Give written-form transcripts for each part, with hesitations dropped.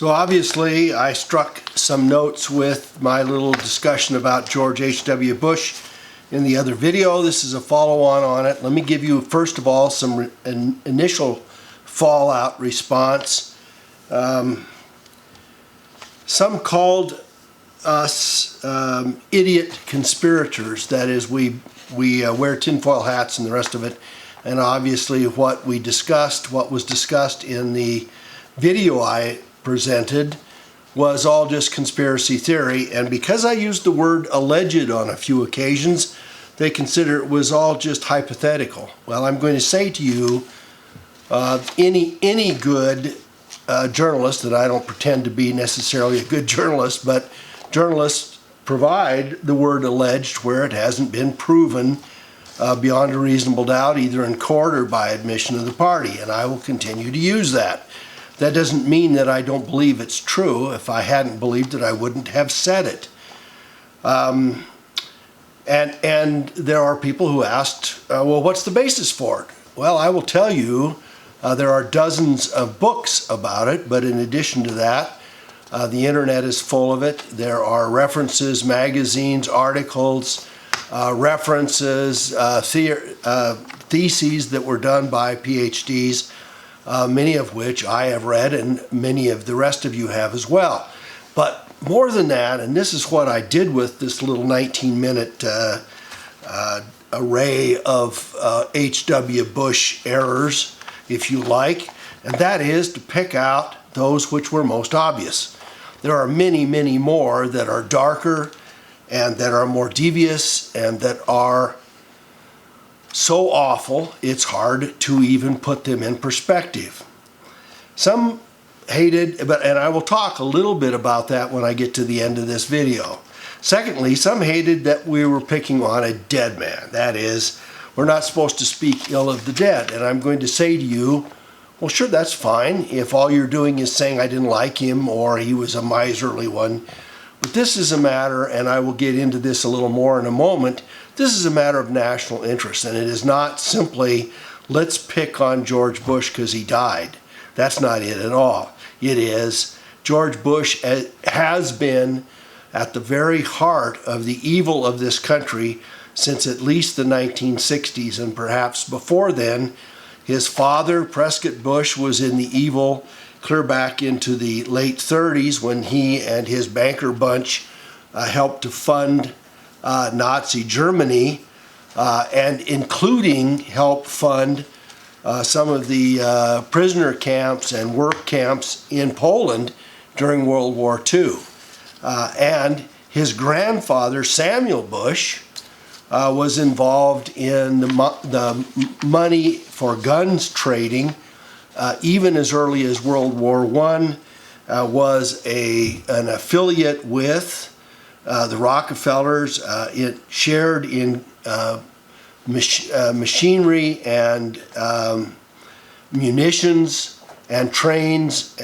So obviously I struck some notes with my little discussion about George H.W. Bush in the other video. This is a follow-on on it. Let me give you first of all some initial fallout response. Some called us idiot conspirators. That is, we wear tinfoil hats and the rest of it. And obviously what was discussed in the video I presented was all just conspiracy theory. And because I used the word alleged on a few occasions, they consider it was all just hypothetical. Well, I'm going to say to you, any good journalist, and I don't pretend to be necessarily a good journalist, but journalists provide the word alleged where it hasn't been proven beyond a reasonable doubt, either in court or by admission of the party, and I will continue to use that. That doesn't mean that I don't believe it's true. If I hadn't believed it, I wouldn't have said it. And there are people who asked, well, what's the basis for it? Well, I will tell you, there are dozens of books about it, but in addition to that, the internet is full of it. There are references, magazines, articles, references, theses that were done by PhDs, many of which I have read and many of the rest of you have as well. But more than that, and this is what I did with this little 19-minute array of H.W. Bush errors, if you like, and that is to pick out those which were most obvious. There are many, many more that are darker and that are more devious and that are so awful it's hard to even put them in perspective. Some hated, and I will talk a little bit about that when I get to the end of this video. Secondly, some hated that we were picking on a dead man. That is, we're not supposed to speak ill of the dead. And I'm going to say to you, well, sure, that's fine if all you're doing is saying I didn't like him or he was a miserly one. But this is a matter, and I will get into this a little more in a moment, this is a matter of national interest, and it is not simply, let's pick on George Bush because he died. That's not it at all. It is, George Bush has been at the very heart of the evil of this country since at least the 1960s, and perhaps before then. His father, Prescott Bush, was in the evil clear back into the late 30s when he and his banker bunch helped to fund Nazi Germany, and including help fund some of the prisoner camps and work camps in Poland during World War II. And his grandfather, Samuel Bush, was involved in the money for guns trading even as early as World War I, was an affiliate with the Rockefellers. It shared in machinery and munitions and trains,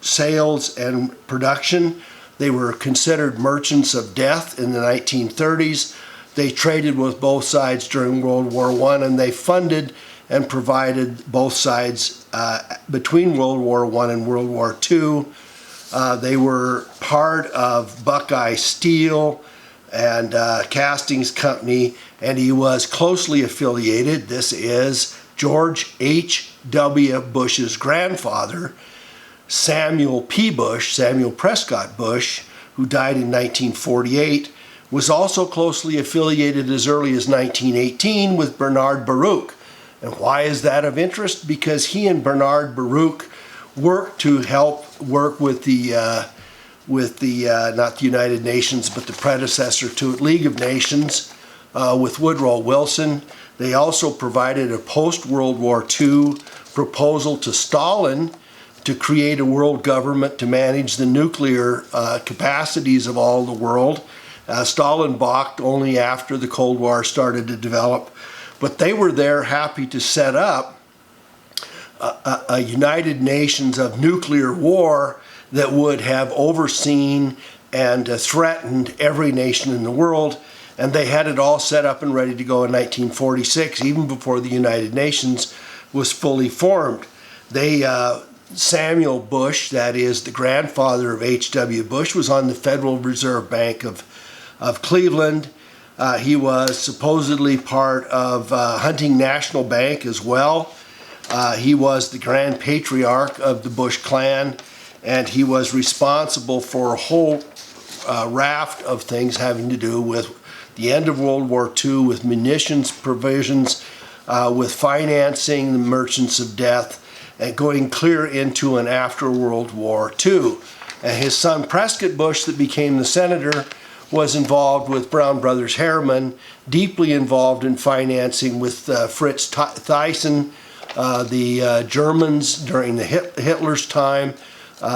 sales and production. They were considered merchants of death in the 1930s. They traded with both sides during World War I, and they funded and provided both sides between World War I and World War II. They were part of Buckeye Steel and Castings Company, and he was closely affiliated. This is George H.W. Bush's grandfather, Samuel P. Bush, Samuel Prescott Bush, who died in 1948, was also closely affiliated as early as 1918 with Bernard Baruch. And why is that of interest? Because he and Bernard Baruch worked to help work with the not the United Nations, but the predecessor to it, League of Nations, with Woodrow Wilson. They also provided a post-World War II proposal to Stalin to create a world government to manage the nuclear capacities of all the world. Stalin balked only after the Cold War started to develop, but they were there happy to set up a United Nations of nuclear war that would have overseen and threatened every nation in the world, and they had it all set up and ready to go in 1946, even before the United Nations was fully formed. They Samuel Bush, that is the grandfather of H.W. Bush, was on the Federal Reserve Bank of Cleveland. He was supposedly part of Hunting National Bank as well. He was the grand patriarch of the Bush clan, and he was responsible for a whole raft of things having to do with the end of World War II, with munitions provisions, with financing the merchants of death, and going clear into and after World War II. And his son Prescott Bush, that became the senator, was involved with Brown Brothers Harriman, deeply involved in financing with Fritz Thyssen, the Germans during the Hitler's time.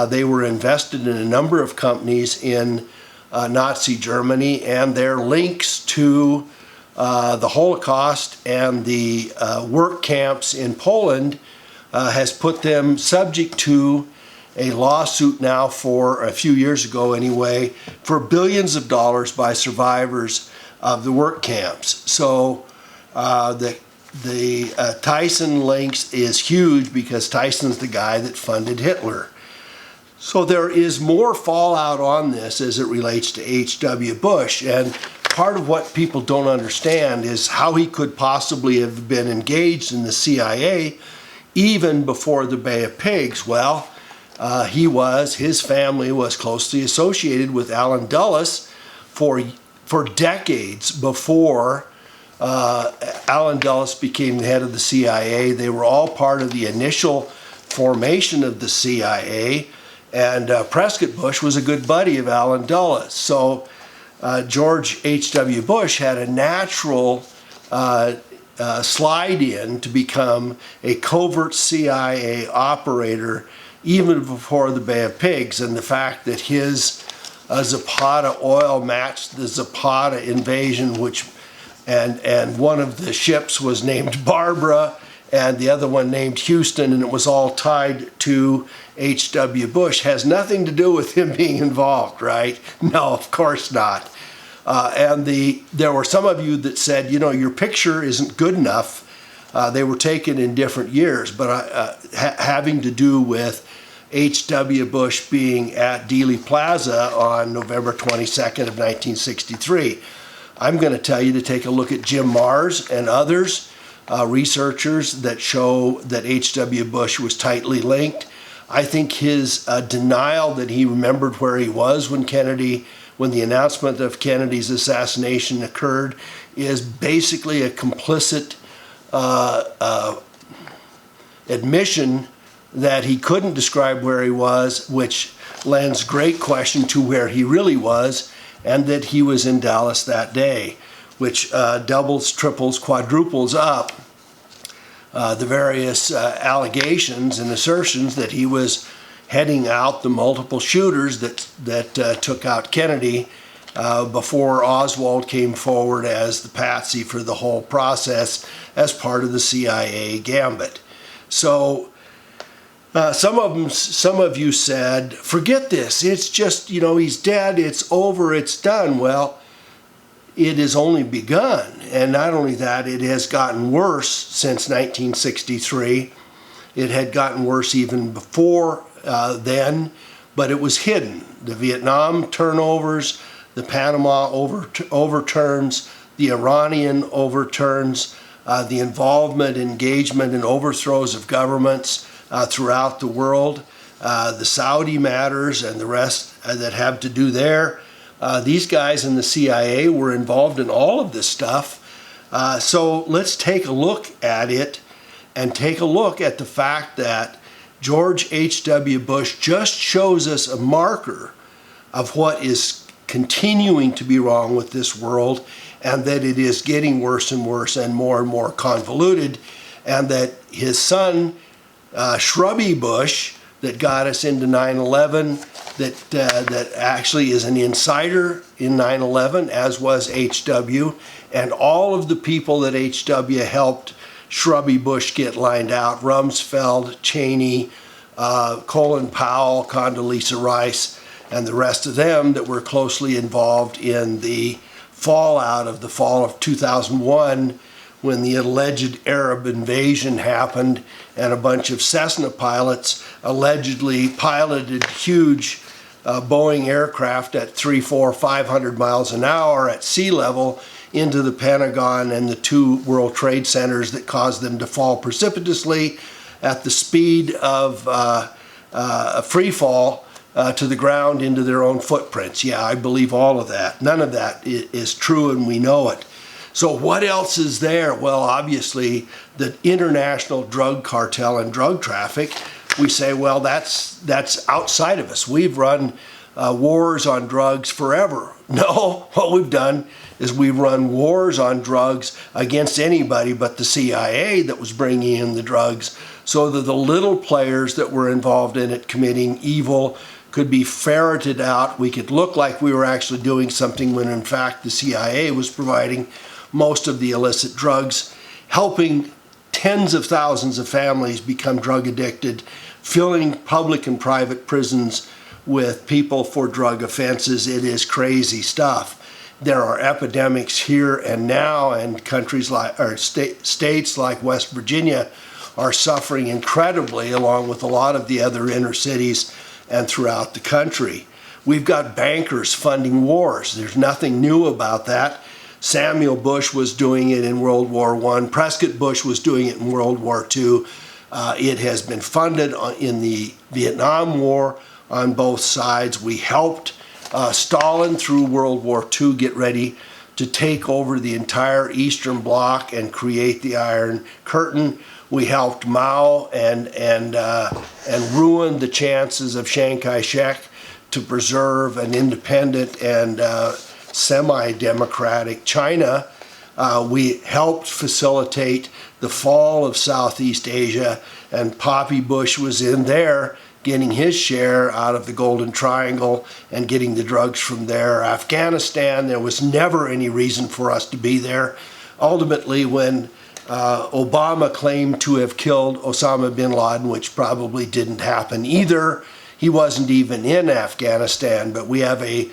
They were invested in a number of companies in Nazi Germany, and their links to the Holocaust and the work camps in Poland has put them subject to a lawsuit now, for a few years ago anyway, for billions of dollars by survivors of the work camps. So the Thyssen links is huge because Thyssen's the guy that funded Hitler. So there is more fallout on this as it relates to H.W. Bush, and part of what people don't understand is how he could possibly have been engaged in the CIA even before the Bay of Pigs. Well, his family was closely associated with Allen Dulles for decades before Allen Dulles became the head of the CIA. They were all part of the initial formation of the CIA, and Prescott Bush was a good buddy of Allen Dulles. So George H.W. Bush had a natural slide in to become a covert CIA operator even before the Bay of Pigs, and the fact that his Zapata oil matched the Zapata invasion, and one of the ships was named Barbara and the other one named Houston, and it was all tied to H.W. Bush, has nothing to do with him being involved, right? No, of course not. And there were some of you that said, you know, your picture isn't good enough. They were taken in different years, but having to do with H.W. Bush being at Dealey Plaza on November 22nd of 1963. I'm going to tell you to take a look at Jim Marrs and others, researchers that show that H.W. Bush was tightly linked. I think his denial that he remembered where he was when the announcement of Kennedy's assassination occurred is basically a complicit admission that he couldn't describe where he was, which lends great question to where he really was, and that he was in Dallas that day, which doubles, triples, quadruples up the various allegations and assertions that he was heading out the multiple shooters that took out Kennedy before Oswald came forward as the patsy for the whole process as part of the CIA gambit. So some of you said, forget this, it's just, you know, he's dead, it's over, it's done. Well, it has only begun, and not only that, it has gotten worse since 1963. It had gotten worse even before then, but it was hidden. The Vietnam turnovers, the Panama overturns, the Iranian overturns, the involvement, engagement, and overthrows of governments throughout the world, the Saudi matters and the rest that have to do there. These guys in the CIA were involved in all of this stuff. So let's take a look at it and take a look at the fact that George H.W. Bush just shows us a marker of what is continuing to be wrong with this world, and that it is getting worse and worse and more convoluted, and that his son, Shrubby Bush, that got us into 9/11, that actually is an insider in 9/11, as was H.W., and all of the people that H.W. helped Shrubby Bush get lined out, Rumsfeld, Cheney, Colin Powell, Condoleezza Rice, and the rest of them that were closely involved in the fallout of the fall of 2001, when the alleged Arab invasion happened and a bunch of Cessna pilots allegedly piloted huge Boeing aircraft at 300, 400, 500 miles an hour at sea level into the Pentagon and the two World Trade Centers that caused them to fall precipitously at the speed of a free fall to the ground into their own footprints. Yeah, I believe all of that. None of that is true, and we know it. So what else is there? Well, obviously, the international drug cartel and drug traffic. We say, well, that's outside of us. We've run wars on drugs forever. No, what we've done is we've run wars on drugs against anybody but the CIA that was bringing in the drugs, so that the little players that were involved in it committing evil could be ferreted out. We could look like we were actually doing something when in fact the CIA was providing most of the illicit drugs, helping tens of thousands of families become drug addicted, filling public and private prisons with people for drug offenses. It is crazy stuff. There are epidemics here and now, and countries like, or states like West Virginia are suffering incredibly, along with a lot of the other inner cities and throughout the country. We've got bankers funding wars. There's nothing new about that. Samuel Bush was doing it in World War I. Prescott Bush was doing it in World War II. It has been funded in the Vietnam War on both sides. We helped Stalin through World War II get ready to take over the entire Eastern Bloc and create the Iron Curtain. We helped Mao and ruin the chances of Chiang Kai-shek to preserve an independent and semi-democratic China. We helped facilitate the fall of Southeast Asia, and Poppy Bush was in there getting his share out of the Golden Triangle and getting the drugs from there. Afghanistan, there was never any reason for us to be there. Ultimately, when Obama claimed to have killed Osama bin Laden, which probably didn't happen either, he wasn't even in Afghanistan, but we have a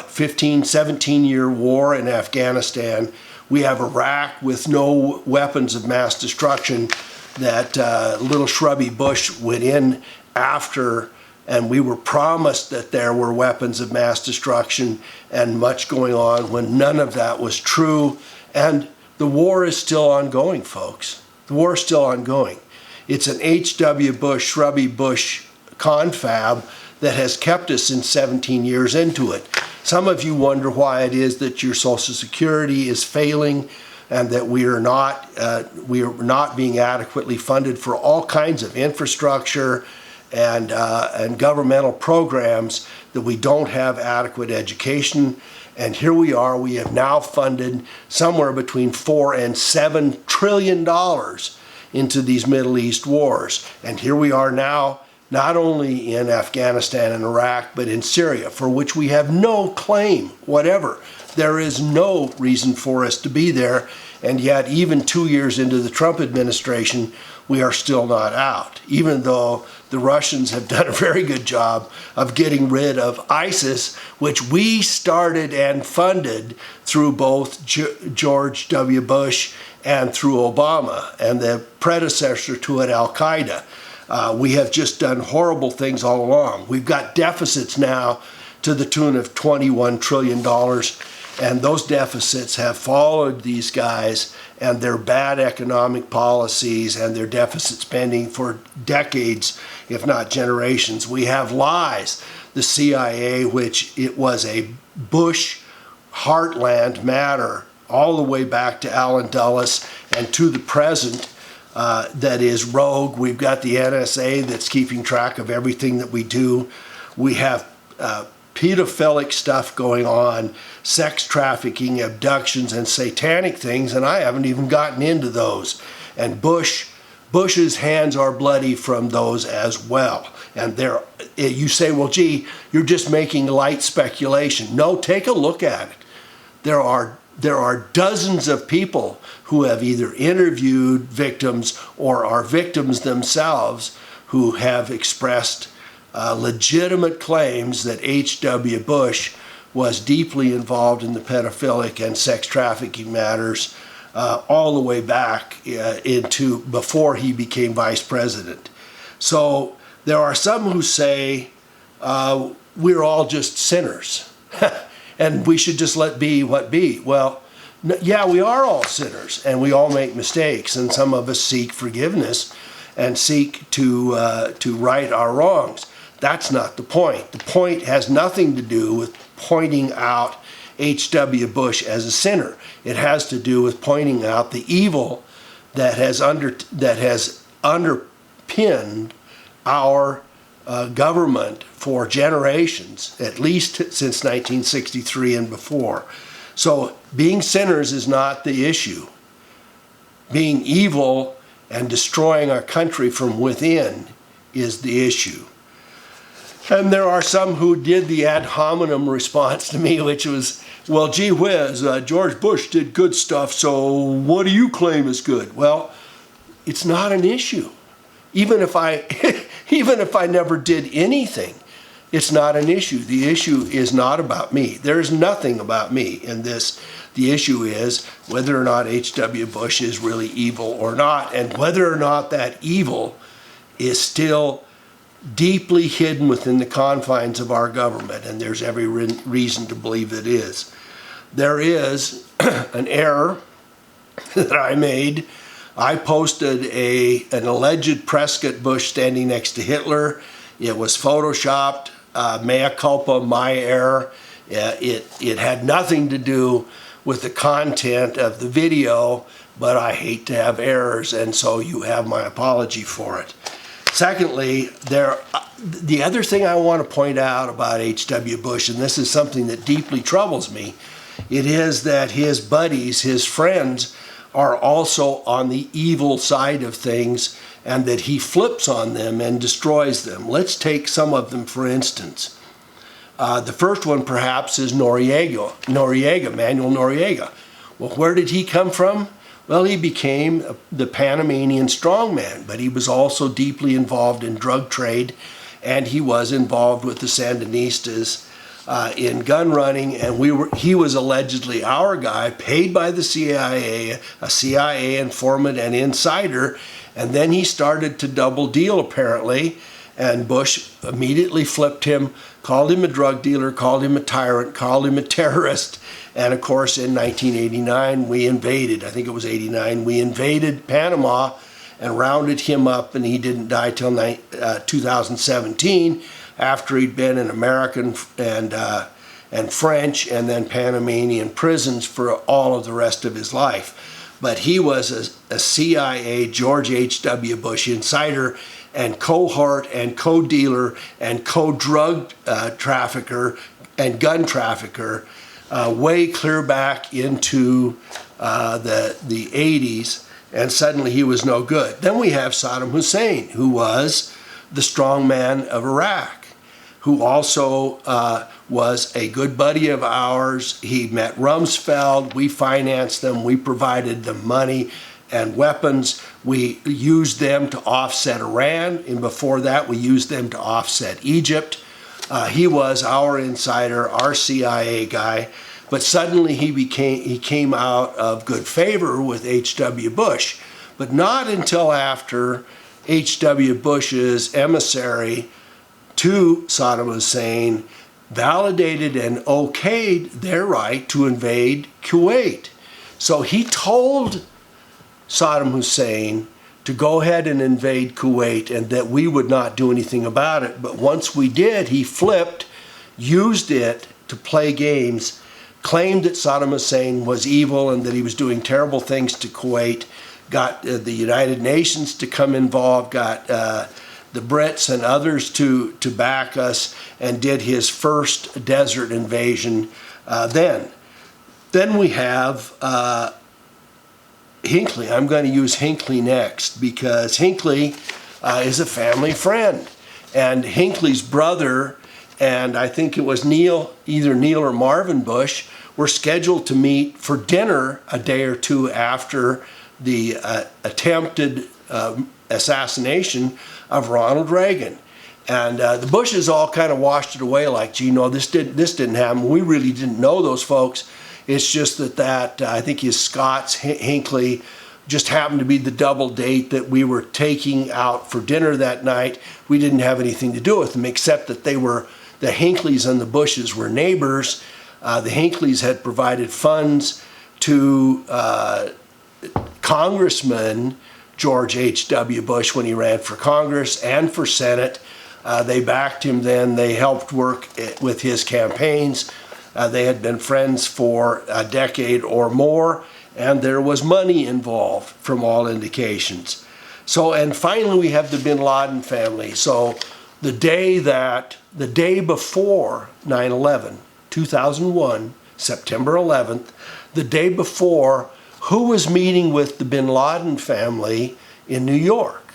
15, 17-year war in Afghanistan. We have Iraq with no weapons of mass destruction that little shrubby Bush went in after, and we were promised that there were weapons of mass destruction and much going on when none of that was true. And the war is still ongoing, folks. The war is still ongoing. It's an H.W. Bush, shrubby Bush confab that has kept us in 17 years into it. Some of you wonder why it is that your Social Security is failing and that we are not being adequately funded for all kinds of infrastructure and governmental programs, that we don't have adequate education. And here we are, we have now funded somewhere between $4 and $7 trillion into these Middle East wars. And here we are now, not only in Afghanistan and Iraq, but in Syria, for which we have no claim whatever. There is no reason for us to be there, and yet even 2 years into the Trump administration, we are still not out, even though the Russians have done a very good job of getting rid of ISIS, which we started and funded through both George W. Bush and through Obama, and the predecessor to it, Al-Qaeda. We have just done horrible things all along. We've got deficits now to the tune of $21 trillion, and those deficits have followed these guys and their bad economic policies and their deficit spending for decades, if not generations. We have lies. The CIA, which it was a Bush heartland matter all the way back to Allen Dulles and to the present, that is rogue. We've got the NSA that's keeping track of everything that we do. We have pedophilic stuff going on, sex trafficking, abductions, and satanic things, and I haven't even gotten into those. And Bush's hands are bloody from those as well. And you say, well, gee, you're just making light speculation. No, take a look at it. There are dozens of people who have either interviewed victims or are victims themselves who have expressed legitimate claims that H.W. Bush was deeply involved in the pedophilic and sex trafficking matters all the way back into before he became vice president. So there are some who say we're all just sinners and we should just let be what be. Well, yeah, we are all sinners and we all make mistakes, and some of us seek forgiveness and seek to right our wrongs. That's not the point. The point has nothing to do with pointing out H.W. Bush as a sinner. It has to do with pointing out the evil that has underpinned our government for generations, at least since 1963 and before. So being sinners is not the issue. Being evil and destroying our country from within is the issue. And there are some who did the ad hominem response to me, which was, well, gee whiz, George Bush did good stuff, so what do you claim is good? Well, it's not an issue. Even if I never did anything, it's not an issue. The issue is not about me. There's nothing about me in this. The issue is whether or not H.W. Bush is really evil or not, and whether or not that evil is still deeply hidden within the confines of our government, and there's every reason to believe it is. There is an error that I made. I posted an alleged Prescott Bush standing next to Hitler. It was photoshopped, mea culpa, my error. It had nothing to do with the content of the video, but I hate to have errors, and so you have my apology for it. Secondly, the other thing I want to point out about H.W. Bush, and this is something that deeply troubles me, it is that his buddies, his friends, are also on the evil side of things, and that he flips on them and destroys them. Let's take some of them, for instance. The first one, perhaps, is Manuel Noriega. Well, where did he come from? Well, he became the Panamanian strongman, but he was also deeply involved in drug trade, and he was involved with the Sandinistas in gun running, and he was allegedly our guy, paid by the CIA, a CIA informant and insider, and then he started to double deal apparently, and Bush immediately flipped him, called him a drug dealer, called him a tyrant, called him a terrorist, and of course in 1989 we invaded, I think it was 89, we invaded Panama and rounded him up, and he didn't die till 2017, after he'd been in American and French and then Panamanian prisons for all of the rest of his life. But he was a CIA George H.W. Bush insider and cohort and co-dealer and co-drug trafficker and gun trafficker way clear back into the 80s, and suddenly he was no good. Then we have Saddam Hussein, who was the strongman of Iraq, who also was a good buddy of ours. He met Rumsfeld, we financed them, we provided them money and weapons. We used them to offset Iran, and before that we used them to offset Egypt. He was our insider, our CIA guy, but suddenly he came out of good favor with H.W. Bush, but not until after H.W. Bush's emissary to Saddam Hussein validated and okayed their right to invade Kuwait. So he told Saddam Hussein to go ahead and invade Kuwait and that we would not do anything about it. But once we did, he flipped, used it to play games, claimed that Saddam Hussein was evil and that he was doing terrible things to Kuwait, got the United Nations to come involved, got the Brits and others to back us, and did his first desert invasion then. Then we have Hinckley. I'm going to use Hinckley next because Hinckley is a family friend. And Hinckley's brother, and I think it was either Neil or Marvin Bush, were scheduled to meet for dinner a day or two after the attempted assassination of Ronald Reagan. And the Bushes all kind of washed it away like, gee, no, this didn't happen. We really didn't know those folks. It's just that I think his Scott's Hinckley just happened to be the double date that we were taking out for dinner that night. We didn't have anything to do with them except that the Hinkleys and the Bushes were neighbors. The Hinkleys had provided funds to Congressman George H.W. Bush when he ran for Congress and for Senate. They backed him then. They helped work with his campaigns. They had been friends for a decade or more, and there was money involved from all indications. So, and finally we have the bin Laden family. So the day before 9/11, 2001, September 11th, the day before, who was meeting with the bin Laden family in New York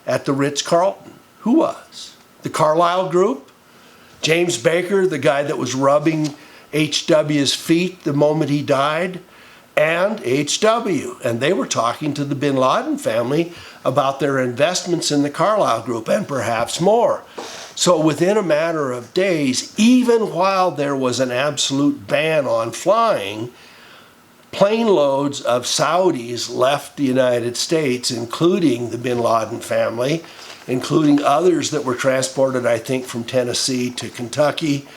at the Ritz-Carlton? Who was? The Carlyle Group? James Baker, the guy that was rubbing H.W.'s feet the moment he died, and H.W. And they were talking to the bin Laden family about their investments in the Carlyle Group and perhaps more. So within a matter of days, even while there was an absolute ban on flying, plane loads of Saudis left the United States, including the bin Laden family, including others that were transported, I think, from Tennessee to Kentucky.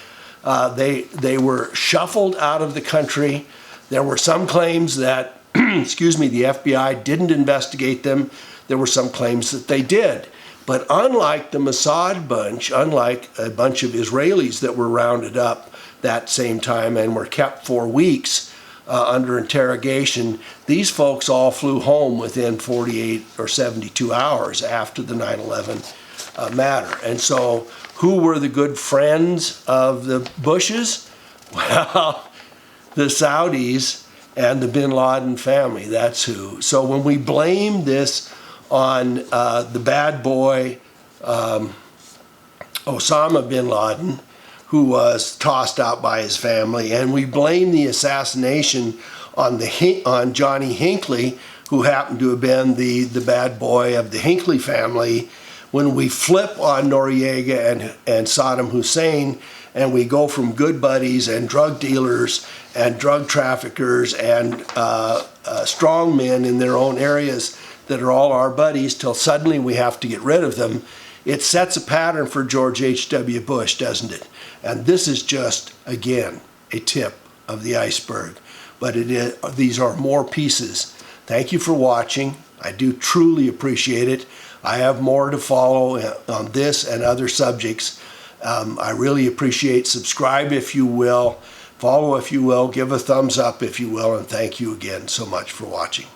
They were shuffled out of the country. There were some claims that, excuse me, the FBI didn't investigate them. There were some claims that they did. But unlike the Mossad bunch, unlike a bunch of Israelis that were rounded up that same time and were kept for weeks under interrogation, these folks all flew home within 48 or 72 hours after the 9/11 matter. And so who were the good friends of the Bushes? Well, the Saudis and the bin Laden family, that's who. So when we blame this on the bad boy Osama bin Laden, who was tossed out by his family, and we blame the assassination on Johnny Hinckley, who happened to have been the bad boy of the Hinckley family, when we flip on Noriega and Saddam Hussein, and we go from good buddies and drug dealers and drug traffickers and strong men in their own areas that are all our buddies, till suddenly we have to get rid of them, it sets a pattern for George H.W. Bush, doesn't it? And this is just, again, a tip of the iceberg. But these are more pieces. Thank you for watching. I do truly appreciate it. I have more to follow on this and other subjects. I really appreciate. Subscribe if you will. Follow if you will. Give a thumbs up if you will. And thank you again so much for watching.